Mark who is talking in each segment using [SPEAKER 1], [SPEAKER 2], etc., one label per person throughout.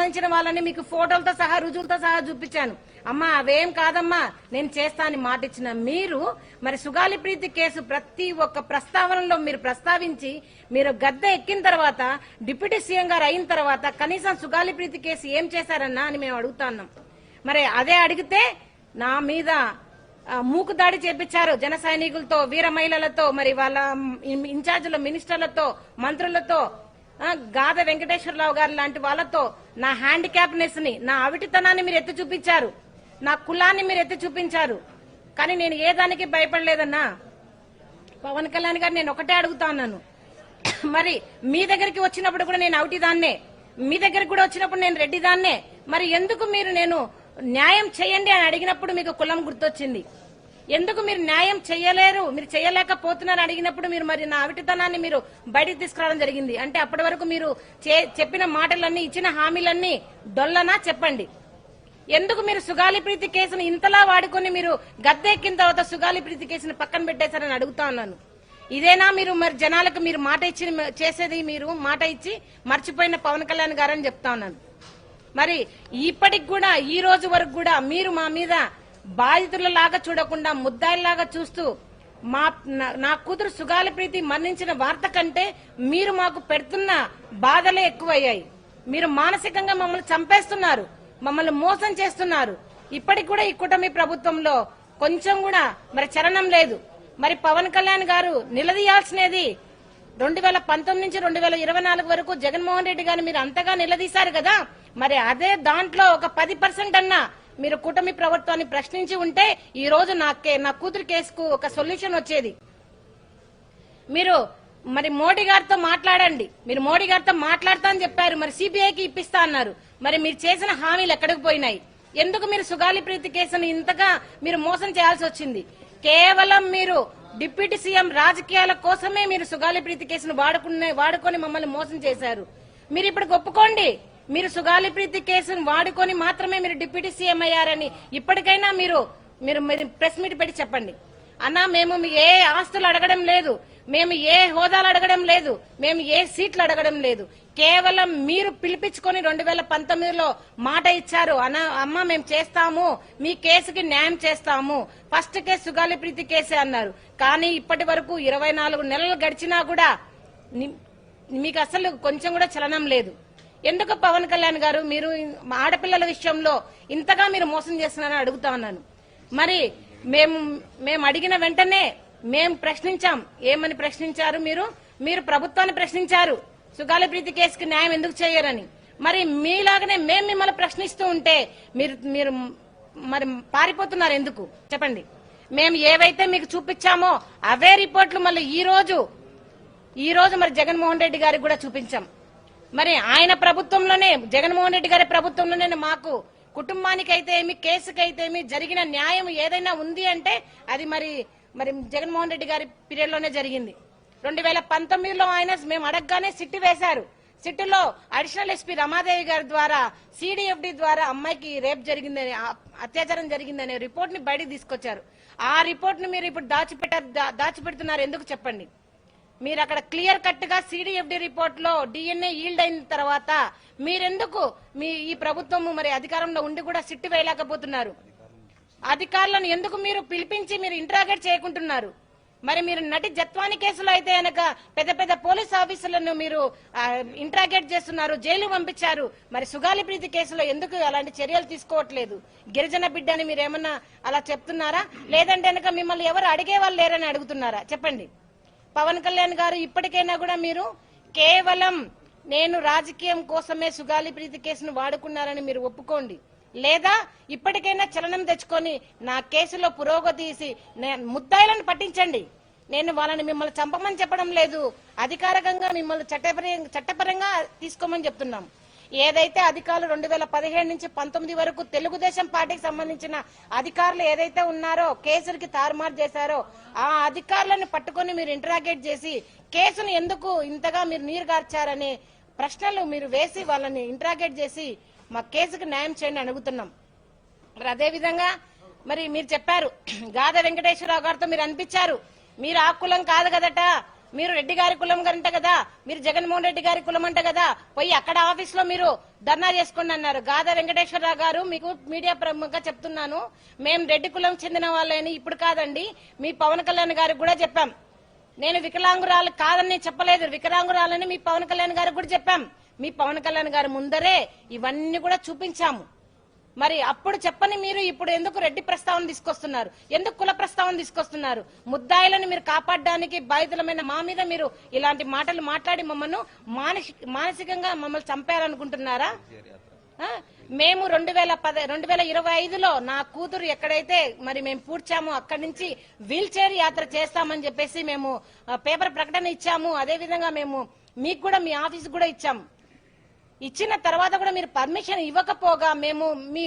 [SPEAKER 1] సంబంధించిన వాళ్ళని మీకు ఫోటోలతో సహా రుజువులతో సహా చూపించాను. అమ్మా అవేం కాదమ్మా నేను చేస్తా అని మాట ఇచ్చిన మీరు మరి సుగాలి ప్రీతి కేసు ప్రతి ఒక్క ప్రస్తావనలో మీరు ప్రస్తావించి మీరు గద్దె ఎక్కిన తర్వాత డిప్యూటీ సీఎం గారు అయిన తర్వాత కనీసం సుగాలి ప్రీతి కేసు ఏం చేశారన్నా అని మేము అడుగుతున్నాం. మరి అదే అడిగితే నా మీద మూకు దాడి చేపించారు జన సైనికులతో, వీర మహిళలతో, మరి వాళ్ళ ఇన్ఛార్జీల మినిస్టర్లతో, మంత్రులతో, గాద వెంకటేశ్వరరావు గారు లాంటి వాళ్ళతో నా హ్యాండిక్యాప్నెస్ ని, నా అవిటితనాన్ని మీరు ఎత్తి చూపించారు, నా కులాన్ని మీరు ఎత్తి చూపించారు. కానీ నేను ఏ దానికి భయపడలేదన్నా. పవన్ కళ్యాణ్ గారు నేను ఒకటే అడుగుతా ఉన్నాను, మరి మీ దగ్గరికి వచ్చినప్పుడు కూడా నేను అవిటిదాన్నే, మీ దగ్గరికి కూడా వచ్చినప్పుడు నేను రెడ్డిదాన్నే, మరి ఎందుకు మీరు నేను న్యాయం చేయండి అని అడిగినప్పుడు మీకు కులం గుర్తొచ్చింది? ఎందుకు మీరు న్యాయం చేయలేరు, మీరు చేయలేకపోతున్నారు అడిగినప్పుడు మీరు మరి నా అవిటితనాన్ని మీరు బయటికి తీసుకురావడం జరిగింది? అంటే అప్పటి వరకు మీరు చెప్పిన మాటలన్నీ, ఇచ్చిన హామీలన్నీ డొల్లనా చెప్పండి. ఎందుకు మీరు సుగాలి ప్రీతి కేసును ఇంతలా వాడుకొని మీరు గద్దెక్కిన తర్వాత సుగాలి ప్రీతి కేసును పక్కన పెట్టేశారని అడుగుతా ఉన్నాను. ఇదేనా మీరు మరి జనాలకు మీరు మాట ఇచ్చి చేసేది? మీరు మాట ఇచ్చి మర్చిపోయిన పవన్ కళ్యాణ్ గారని చెప్తా ఉన్నాను. మరి ఇప్పటికి కూడా ఈ రోజు వరకు కూడా మీరు మా మీద బాధితులలాగా చూడకుండా ముద్దాయిలాగా చూస్తూ నా కూతురు సుగాలి ప్రీతి మరణించిన వార్త కంటే మీరు మాకు పెడుతున్న బాధలే ఎక్కువయ్యాయి. మీరు మానసికంగా మమ్మల్ని చంపేస్తున్నారు, మమ్మల్ని మోసం చేస్తున్నారు. ఇప్పటికి కూడా ఈ కూటమి ప్రభుత్వంలో కొంచెం కూడా మరి చలనం లేదు. మరి పవన్ కళ్యాణ్ గారు నిలదీయాల్సినది 2019 నుంచి 2024 వరకు జగన్మోహన్ రెడ్డి గారిని మీరు అంతగా నిలదీశారు కదా, మరి అదే దాంట్లో ఒక 10% అన్నా మీరు కూటమి ప్రభుత్వాన్ని ప్రశ్నించి ఉంటే ఈ రోజు నా కూతురు కేసుకు ఒక సొల్యూషన్ వచ్చేది. మీరు మరి మోడీ గారితో మాట్లాడండి, మీరు మోడీ గారితో మాట్లాడతా అని చెప్పారు, మరి సిబిఐకి ఇప్పిస్తా అన్నారు. మరి మీరు చేసిన హామీలు ఎక్కడికి పోయినాయి? ఎందుకు మీరు సుగాలి ప్రీతి కేసును ఇంతగా మీరు మోసం చేయాల్సి వచ్చింది? కేవలం మీరు డిప్యూటీ సీఎం రాజకీయాల కోసమే మీరు సుగాలి ప్రీతి కేసును వాడుకొని మమ్మల్ని మోసం చేశారు. మీరు ఇప్పుడు ఒప్పుకోండి, మీరు సుగాలి ప్రీతి కేసును వాడుకొని మాత్రమే మీరు డిప్యూటీ సీఎం అయ్యారని ఇప్పటికైనా మీరు ప్రెస్ మీట్ పెట్టి చెప్పండి. అన్నా మేము ఏ ఆస్తులు అడగడం లేదు, మేము ఏ హోదాలు అడగడం లేదు, మేము ఏ సీట్లు అడగడం లేదు. కేవలం మీరు పిలిపించుకొని 2019లో మాట ఇచ్చారు, అమ్మ మేము చేస్తాము, మీ కేసుకి న్యాయం చేస్తాము, ఫస్ట్ కేసు సుగాలి ప్రీతి కేసే అన్నారు. కానీ ఇప్పటి వరకు 24 నెలలు గడిచినా కూడా మీకు అసలు కొంచెం కూడా చలనం లేదు. ఎందుకు పవన్ కళ్యాణ్ గారు మీరు ఆడపిల్లల విషయంలో ఇంతగా మీరు మోసం చేస్తున్నారని అడుగుతా ఉన్నాను. మరి మేము అడిగిన వెంటనే మేము ప్రశ్నించాం. ఏమని ప్రశ్నించారు? మీరు ప్రభుత్వాన్ని ప్రశ్నించారు, సుగాలి ప్రీతి కేసుకి న్యాయం ఎందుకు చేయరని. మరి మీలాగనే మేము మిమ్మల్ని ప్రశ్నిస్తూ ఉంటే మీరు మరి పారిపోతున్నారు ఎందుకు చెప్పండి? మేము ఏవైతే మీకు చూపించామో అవే రిపోర్ట్లు మళ్ళీ ఈ రోజు మరి జగన్మోహన్ రెడ్డి గారికి కూడా చూపించాం. మరి ఆయన ప్రభుత్వంలోనే, జగన్మోహన్ రెడ్డి గారి ప్రభుత్వంలోనే మాకు కుటుంబానికైతే ఏమి, కేసుకైతేమి జరిగిన న్యాయం ఏదైనా ఉంది అంటే అది మరి జగన్మోహన్ రెడ్డి గారి పీరియడ్ లోనే జరిగింది. 2019లో ఆయన మేము అడగగానే సిట్టు వేశారు. సిట్టులో అడిషనల్ ఎస్పీ రమాదేవి గారి ద్వారా సిడిఎఫ్డి ద్వారా అమ్మాయికి రేప్ జరిగిందని, అత్యాచారం జరిగిందనే రిపోర్ట్ ని బయటకు తీసుకొచ్చారు. ఆ రిపోర్ట్ ని మీరు ఇప్పుడు దాచిపెడుతున్నారు ఎందుకు చెప్పండి? మీరు అక్కడ క్లియర్ కట్ గా సిడిఎఫ్డి రిపోర్ట్ లో డిఎన్ఏ ఈల్డ్ అయిన తర్వాత మీరెందుకు ఈ ప్రభుత్వం మరి అధికారంలో ఉండి కూడా సిట్టు వేయలేకపోతున్నారు? అధికారులను ఎందుకు మీరు పిలిపించి మీరు ఇంటరాగేట్ చేయకుంటున్నారు? మరి మీరు నటి జత్వాని కేసులో అయితే కనుక పెద్ద పెద్ద పోలీస్ ఆఫీసర్లను మీరు ఇంటరాగేట్ చేస్తున్నారు, జైలు పంపించారు. మరి సుగాలి ప్రీతి కేసులో ఎందుకు అలాంటి చర్యలు తీసుకోవట్లేదు? గిరిజన బిడ్డ అని మీరు ఏమన్నా అలా చెప్తున్నారా? లేదంటే కనుక మిమ్మల్ని ఎవరు అడిగే వాళ్ళు లేరని అడుగుతున్నారా? చెప్పండి. పవన్ కళ్యాణ్ గారు ఇప్పటికైనా కూడా మీరు కేవలం నేను రాజకీయం కోసమే సుగాలి ప్రీతి కేసును వాడుకున్నారని మీరు ఒప్పుకోండి. లేదా ఇప్పటికైనా చలనం తెచ్చుకొని నా కేసులో పురోగతి ముద్దాయిలను పట్టించండి. నేను వాళ్ళని మిమ్మల్ని చంపమని చెప్పడం లేదు, అధికారికంగా మిమ్మల్ని చట్టపరంగా తీసుకోమని చెప్తున్నాం. ఏదైతే అధికారులు 2017 నుంచి 19 వరకు తెలుగుదేశం పార్టీకి సంబంధించిన అధికారులు ఏదైతే ఉన్నారో కేసులకి తారుమారు చేశారో ఆ అధికారులను పట్టుకొని మీరు ఇంటరాగేట్ చేసి కేసును ఎందుకు ఇంతగా మీరు నీరుగార్చారనే ప్రశ్నలు మీరు వేసి వాళ్ళని ఇంటరాగేట్ చేసి మా కేసుకు న్యాయం చేయండి అడుగుతున్నాం. మరి అదేవిధంగా మరి మీరు చెప్పారు, గాద వెంకటేశ్వరరావు గారితో మీరు అనిపించారు, మీరు ఆ కులం కాదు కదట, మీరు రెడ్డి గారి కులం గంట కదా, మీరు జగన్మోహన్ రెడ్డి గారి కులం అంట కదా, పోయి అక్కడ ఆఫీస్ లో మీరు ధర్నా చేసుకోండి అన్నారు. గాదా వెంకటేశ్వరరావు గారు, మీకు మీడియా ప్రముఖంగా చెప్తున్నాను, మేము రెడ్డి కులం చెందిన వాళ్ళని ఇప్పుడు కాదండి, మీ పవన్ కళ్యాణ్ గారికి కూడా చెప్పాం. నేను వికలాంగురాలు కాదని చెప్పలేదు, వికలాంగురాలని మీ పవన్ కళ్యాణ్ గారికి కూడా చెప్పాం. మీ పవన్ కళ్యాణ్ గారి ముందరే ఇవన్నీ కూడా చూపించాము. మరి అప్పుడు చెప్పని మీరు ఇప్పుడు ఎందుకు రెడ్డి ప్రస్తావన తీసుకొస్తున్నారు, ఎందుకు కుల ప్రస్తావన తీసుకొస్తున్నారు? ముద్దాయిలను మీరు కాపాడడానికి బాధితులమైన మా మీద మీరు ఇలాంటి మాటలు మాట్లాడి మమ్మల్ని మానసికంగా మమ్మల్ని చంపారనుకుంటున్నారా? మేము 2025లో నా కూతురు ఎక్కడైతే మరి మేము పూడ్చామో అక్కడి నుంచి వీల్ చైర్ యాత్ర చేస్తామని చెప్పేసి మేము పేపర్ ప్రకటన ఇచ్చాము. అదేవిధంగా మేము మీకు కూడా మీ ఆఫీస్ కూడా ఇచ్చాము. ఇచ్చిన తర్వాత కూడా మీరు పర్మిషన్ ఇవ్వకపోగా మేము మీ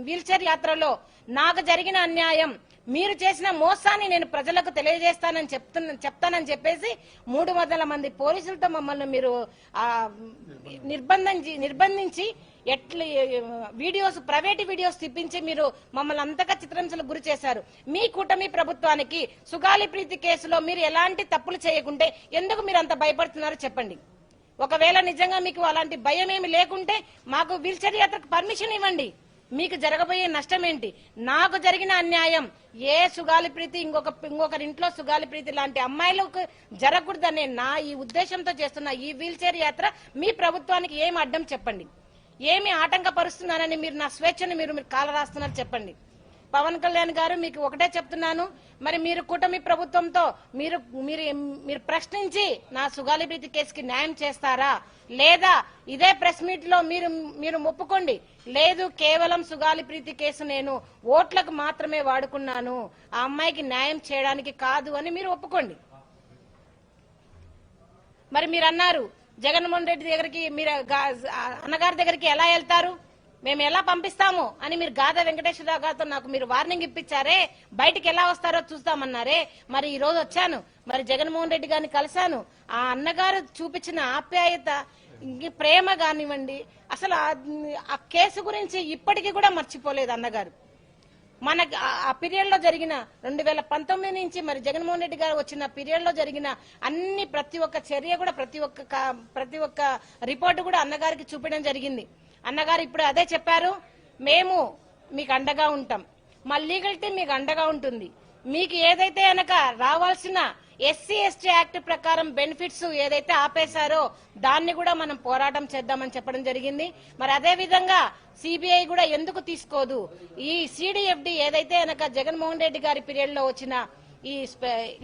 [SPEAKER 1] వీల్ చైర్ యాత్రలో నాకు జరిగిన అన్యాయం, మీరు చేసిన మోసాన్ని నేను ప్రజలకు తెలియజేస్తానని చెప్తానని చెప్పేసి 300 మంది పోలీసులతో మమ్మల్ని మీరు నిర్బంధించి ఎట్లా వీడియోస్, ప్రైవేట్ వీడియోస్ తిప్పించి మీరు మమ్మల్ని అంతగా చిత్రహింసలకు గురి చేశారు. మీ కూటమి ప్రభుత్వానికి సుగాలి ప్రీతి కేసులో మీరు ఎలాంటి తప్పులు చేయకుంటే ఎందుకు మీరు అంత భయపడుతున్నారో చెప్పండి. ఒకవేళ నిజంగా మీకు అలాంటి భయం ఏమి లేకుంటే మాకు వీల్ చైర్ యాత్రకు పర్మిషన్ ఇవ్వండి. మీకు జరగబోయే నష్టం ఏంటి? నాకు జరిగిన అన్యాయం ఏ సుగాలి ప్రీతి ఇంకొకరింట్లో సుగాలి ప్రీతి లాంటి అమ్మాయిలకు జరగకూడదనే నా ఈ ఉద్దేశంతో చేస్తున్న ఈ వీల్ చైర్ యాత్ర మీ ప్రభుత్వానికి ఏమి అడ్డం చెప్పండి, ఏమి ఆటంకపరుస్తున్నారని మీరు నా స్వేచ్ఛను మీరు కాల రాస్తున్నారు చెప్పండి. పవన్ కళ్యాణ్ గారు మీకు ఒకటే చెప్తున్నాను, మరి మీరు కూటమి ప్రభుత్వంతో మీరు మీరు మీరు ప్రశ్నించి నా సుగాలి ప్రీతి కేసుకి న్యాయం చేస్తారా, లేదా ఇదే ప్రెస్ మీట్ లో మీరు ఒప్పుకోండి, లేదు కేవలం సుగాలి ప్రీతి కేసు నేను ఓట్లకు మాత్రమే వాడుకున్నాను, ఆ అమ్మాయికి న్యాయం చేయడానికి కాదు అని మీరు ఒప్పుకోండి. మరి మీరు అన్నారు జగన్మోహన్ రెడ్డి దగ్గరికి, మీరు అన్నగారి దగ్గరికి ఎలా వెళ్తారు, మేము ఎలా పంపిస్తాము అని మీరు గాదా వెంకటేశ్వరరావు గారితో నాకు మీరు వార్నింగ్ ఇప్పించారే, బయటికి ఎలా వస్తారో చూస్తామన్నారే. మరి ఈ రోజు వచ్చాను, మరి జగన్మోహన్ రెడ్డి గారిని కలిశాను. ఆ అన్నగారు చూపించిన ఆప్యాయత, ప్రేమ కానివ్వండి, అసలు ఆ కేసు గురించి ఇప్పటికీ కూడా మర్చిపోలేదు అన్నగారు. మన ఆ పీరియడ్ లో జరిగిన 2019 నుంచి మరి జగన్మోహన్ రెడ్డి గారు వచ్చిన పీరియడ్ లో జరిగిన ప్రతి ఒక్క చర్య కూడా ప్రతి ఒక్క రిపోర్టు కూడా అన్నగారికి చూపించడం జరిగింది. అన్నగారు ఇప్పుడు అదే చెప్పారు, మేము మీకు అండగా ఉంటాం, మా లీగల్టీ మీకు అండగా ఉంటుంది, మీకు ఏదైతే అనక రావాల్సిన ఎస్సీ ఎస్టీ యాక్ట్ ప్రకారం బెనిఫిట్స్ ఏదైతే ఆపేశారో దాన్ని కూడా మనం పోరాటం చేద్దామని చెప్పడం జరిగింది. మరి అదే విధంగా సిబిఐ కూడా ఎందుకు తీసుకోదు, ఈ సిడిఎఫ్డి ఏదైతే అనక జగన్మోహన్ రెడ్డి గారి పీరియడ్ లో వచ్చిన ఈ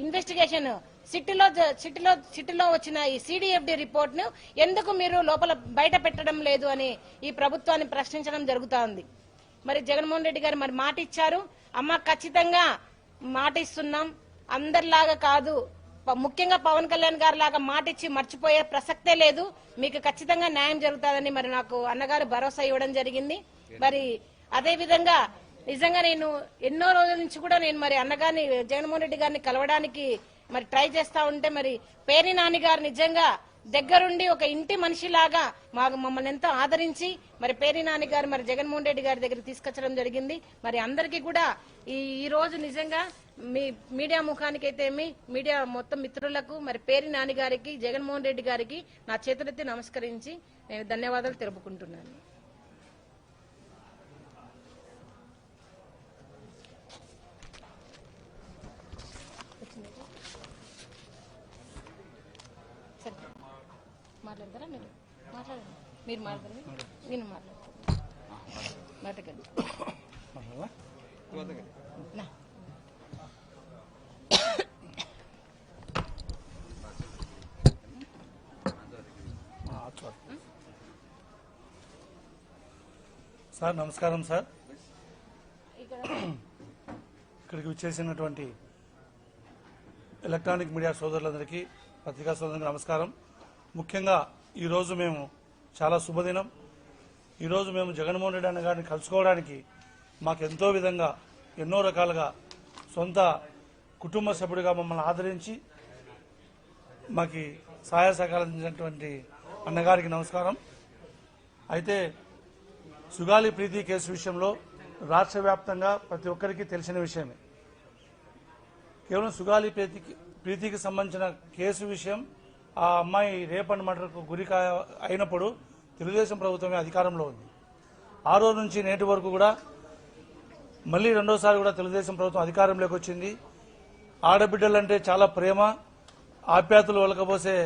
[SPEAKER 1] ఇన్వెస్టిగేషన్ సిటీలో వచ్చిన ఈ సిడిఎఫ్డి రిపోర్ట్ ను ఎందుకు మీరు లోపల బయట పెట్టడం లేదు అని ఈ ప్రభుత్వాన్ని ప్రశ్నించడం జరుగుతా ఉంది. మరి జగన్మోహన్ రెడ్డి గారు మరి మాట ఇచ్చారు, అమ్మ ఖచ్చితంగా మాట ఇస్తున్నాం, అందరిలాగా కాదు, ముఖ్యంగా పవన్ కళ్యాణ్ గారి లాగా మాట ఇచ్చి మర్చిపోయే ప్రసక్తే లేదు, మీకు ఖచ్చితంగా న్యాయం జరుగుతుందని మరి నాకు అన్నగారు భరోసా ఇవ్వడం జరిగింది. మరి అదే విధంగా నిజంగా నేను ఎన్నో రోజుల నుంచి కూడా నేను మరి అన్నగారిని జగన్మోహన్ రెడ్డి గారిని కలవడానికి మరి ట్రై చేస్తా ఉంటే మరి పేర్ని నాని గారు నిజంగా దగ్గరుండి ఒక ఇంటి మనిషిలాగా మమ్మల్ని ఎంతో ఆదరించి మరి పేర్ని నాని గారు మరి జగన్మోహన్ రెడ్డి గారి దగ్గర తీసుకొచ్చడం జరిగింది. మరి అందరికీ కూడా ఈ రోజు నిజంగా మీ మీడియా ముఖానికైతే మీడియా మొత్తం మిత్రులకు మరి పేర్ని నాని గారికి జగన్మోహన్ రెడ్డి గారికి నా చేతులెత్తి నమస్కరించి నేను ధన్యవాదాలు తెలుపుకుంటున్నాను. మాట్లాడతారా మీరు? మాట్లాడండి, మీరు మాట్లాడండి, నేను మాట్లాడకండి.
[SPEAKER 2] సార్ నమస్కారం సార్. ఇక్కడికి విచ్చేసినటువంటి ఎలక్ట్రానిక్ మీడియా సోదరులందరికీ, పత్రికా సోదరులకు నమస్కారం. ముఖ్యంగా ఈరోజు మేము చాలా శుభదినం. ఈరోజు మేము జగన్మోహన్ రెడ్డి అన్న గారిని కలుసుకోవడానికి మాకెంతో విధంగా ఎన్నో రకాలుగా సొంత కుటుంబ సభ్యుడిగా మమ్మల్ని ఆదరించి మాకు సహాయ సహకారం అందించినటువంటి అన్నగారికి నమస్కారం. అయితే సుగాలి ప్రీతి కేసు విషయంలో రాష్ట్ర వ్యాప్తంగా ప్రతి ఒక్కరికి తెలిసిన విషయమే. కేవలం సుగాలి ప్రీతికి సంబంధించిన కేసు విషయం ఆ అమ్మాయి రేప్ అండ్ మర్డర్కు గురి అయినప్పుడు తెలుగుదేశం ప్రభుత్వమే అధికారంలో ఉంది. ఆ రోజు నుంచి నేటి వరకు కూడా మళ్ళీ రెండోసారి కూడా తెలుగుదేశం ప్రభుత్వం అధికారంలోకి వచ్చింది. ఆడబిడ్డలంటే చాలా ప్రేమ ఆప్యాయతలు ఒలకబోసే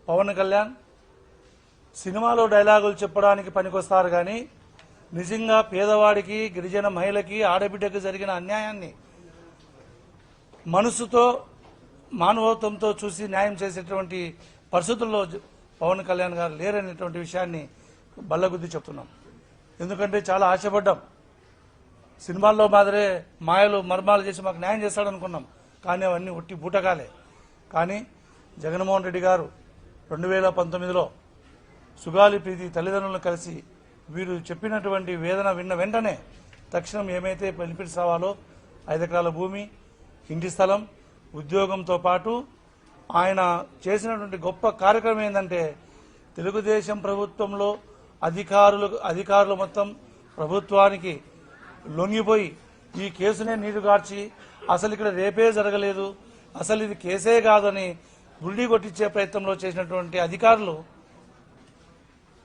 [SPEAKER 2] పవన్ కళ్యాణ్ సినిమాలో డైలాగులు చెప్పడానికి పనికొస్తారు కానీ నిజంగా పేదవాడికి, గిరిజన మహిళకి, ఆడబిడ్డకి జరిగిన అన్యాయాన్ని మనసుతో, మానవత్వంతో చూసి న్యాయం చేసేటువంటి పరిస్థితుల్లో పవన్ కళ్యాణ్ గారు లేరనేటువంటి విషయాన్ని బల్లగుద్ది చెప్తున్నాం. ఎందుకంటే చాలా ఆశపడ్డాం. సినిమాల్లో మాదిరే మాయలు మర్మాలు చేసి మాకు న్యాయం చేస్తాడనుకున్నాం. కానీ అవన్నీ ఒట్టి బూటకాలే. కానీ జగన్మోహన్ రెడ్డి గారు 2019లో సుగాలి ప్రీతి తల్లిదండ్రులను కలిసి వీరు చెప్పినటువంటి వేదన విన్న వెంటనే తక్షణం ఏమైతే బెనిఫిట్స్ రావాలో 5 ఎకరాల భూమి, ఇంటి స్థలం, ఉద్యోగంతో పాటు ఆయన చేసినటువంటి గొప్ప కార్యక్రమం ఏంటంటే తెలుగుదేశం ప్రభుత్వంలో అధికారులు మొత్తం ప్రభుత్వానికి లొంగిపోయి ఈ కేసునే నీరుగార్చి అసలు ఇక్కడ రేపే జరగలేదు, అసలు ఇది కేసే కాదని బుల్డి కొట్టించే ప్రయత్నంలో చేసినటువంటి అధికారులు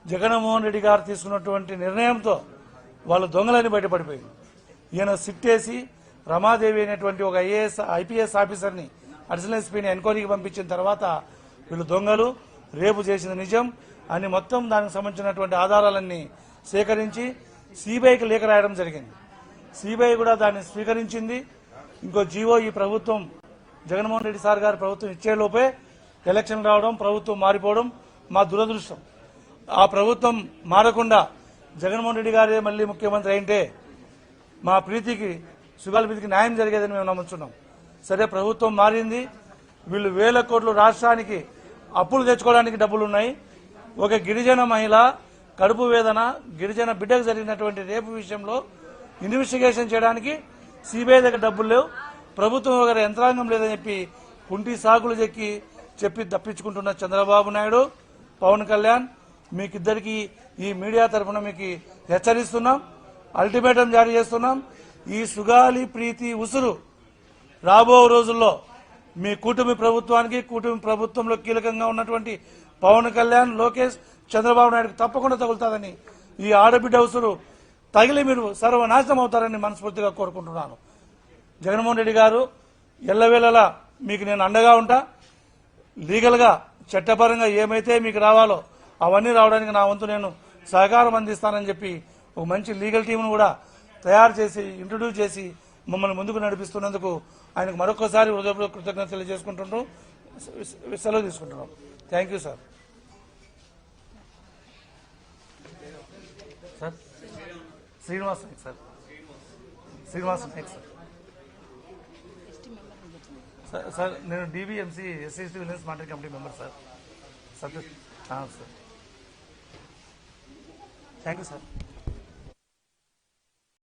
[SPEAKER 2] జగన్మోహన్ రెడ్డి గారు తీసుకున్నటువంటి నిర్ణయంతో వాళ్ళు దొంగలని బయటపడిపోయింది. ఈయన సిట్టేసి రమాదేవి అనేటువంటి ఒక ఐపీఎస్ ఆఫీసర్ని అడిషనల్ ఎస్పీని ఎంక్వైరీకి పంపించిన తర్వాత వీళ్ళు దొంగలు, రేపు చేసింది నిజం అని మొత్తం దానికి సంబంధించినటువంటి ఆధారాలన్నీ సేకరించి సిబిఐకి లేఖ రాయడం జరిగింది. సిబిఐ కూడా దాన్ని స్వీకరించింది. ఇంకో జీవో ఈ ప్రభుత్వం జగన్మోహన్ రెడ్డి సార్ గారి ప్రభుత్వం ఇచ్చేలోపే ఎలక్షన్ రావడం, ప్రభుత్వం మారిపోవడం మా దురదృష్టం. ఆ ప్రభుత్వం మారకుండా జగన్మోహన్ రెడ్డి గారే మళ్ళీ ముఖ్యమంత్రి అయింటే మా ప్రీతికి, సుగాలి ప్రీతికి న్యాయం జరిగేదని మేము నమ్ముతున్నాం. సరే, ప్రభుత్వం మారింది. వీళ్ళు 1000 కోట్లు రాష్ట్రానికి అప్పులు తెచ్చుకోవడానికి డబ్బులున్నాయి. ఒక గిరిజన మహిళ కడుపు వేదన, గిరిజన బిడ్డకు జరిగినటువంటి రేపు విషయంలో ఇన్వెస్టిగేషన్ చేయడానికి సిబిఐ దగ్గర డబ్బులు లేవు, ప్రభుత్వం దగ్గర యంత్రాంగం లేదని చెప్పి కుంటి సాకులు చెప్పి తప్పించుకుంటున్న చంద్రబాబు నాయుడు, పవన్ కళ్యాణ్, మీకిద్దరికి ఈ మీడియా తరఫున మీకు హెచ్చరిస్తున్నాం, అల్టిమేటం జారీ చేస్తున్నాం. ఈ సుగాలి ప్రీతి ఉసురు రాబో రోజుల్లో మీ కూటమి ప్రభుత్వంలో కీలకంగా ఉన్నటువంటి పవన్ కళ్యాణ్, లోకేష్, చంద్రబాబు నాయుడుకి తప్పకుండా తగులుతాదని, ఈ ఆడబిడ్డ ఉసురు తగిలి మీరు సర్వనాశనం అవుతారని మనస్ఫూర్తిగా కోరుకుంటున్నాను. జగన్మోహన్ రెడ్డి గారు ఎల్లవేళలా మీకు నేను అండగా ఉంటా. లీగల్గా, చట్టపరంగా ఏమైతే మీకు రావాలో అవన్నీ రావడానికి నా వంతు నేను సహకారం అందిస్తానని చెప్పి ఒక మంచి లీగల్ టీంను కూడా తయారు చేసి ఇంట్రొడ్యూస్ చేసి మమ్మల్ని ముందుకు నడిపిస్తున్నందుకు ఆయనకు మరొకసారి హృదయపూర్వక కృతజ్ఞతలు తెలియజేసుకుంటుంటూ సెలవు తీసుకుంటున్నాం. Thank you sir. Sir Srinivas Nayak sir, sir నేను DBMC SC vigilance monitoring committee member sir. Sir thank you sir.